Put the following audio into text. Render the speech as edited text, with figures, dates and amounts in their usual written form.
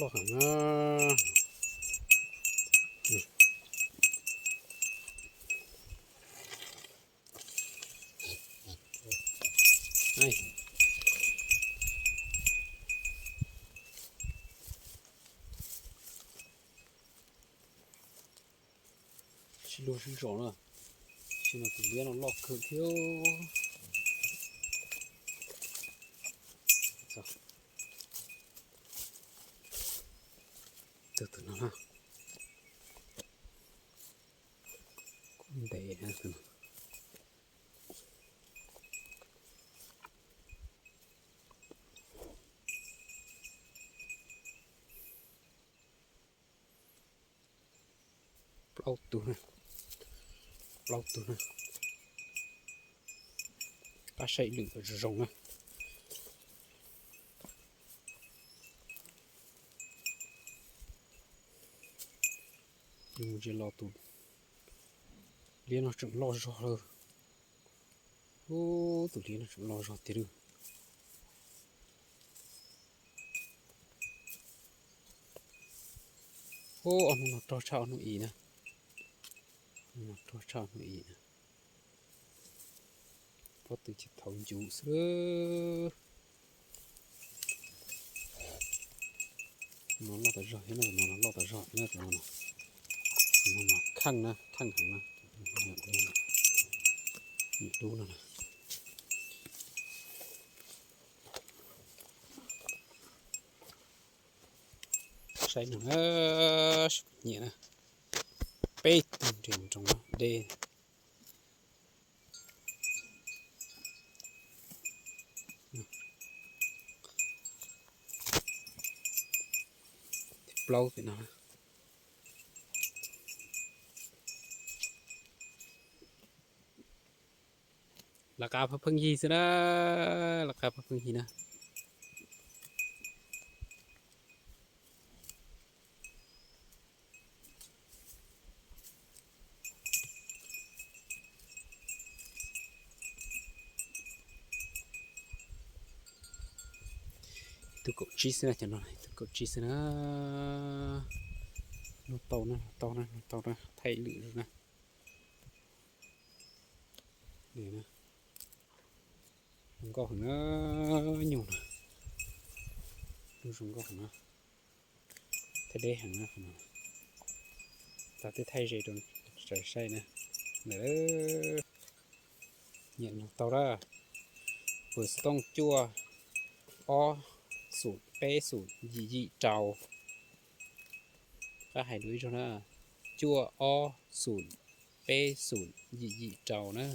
ลอกหางไอ้ชิโร่ชิโร่นะชิโร่ตัวเลี้ยงลอกเขื่อนเที่ยวตัวนั้นนะคุณเดย์นะตัวนั้นเปล่าตัวนะเปล่าตัวนะก็ใช้หนึ่งรองนะยังจะรอตัวเลี้ยงจนรอจอเลยโอ้ตัวเลี้ยงจนรอจอตีรึโอ้อันนั้นตัวเช้าหนุ่ยนะตัวเช้าหนุ่ยนะพอตื่นจะทำจุสเลยนอนรอแต่รอให้นอนรอแต่รอให้นอนข้างนะข้างหังนะนี่ดูนะใส่หนังเนี่ยนะเป็ดถึงตรงนั้นเดเปล่าไปนะราคาเพิ่งฮีสินะราคาเพิ่งฮีนะตุกชีสนะจังหน่อยตุกชีสนะนูเตานะไทยหรือนะนี่นะมันก็หังนะอยู่นะดูสมก็หังนะทะเลหังนะแต่ไทยใจโดนใช่นะเด้อเนี่ยเตาละเปิดต้องจั่วอ้อสูตรเป้สูตรยี่เจ้าก็ให้ดูนะจั่วอ้อสูตรเป้สูตรยี่เจ้านะ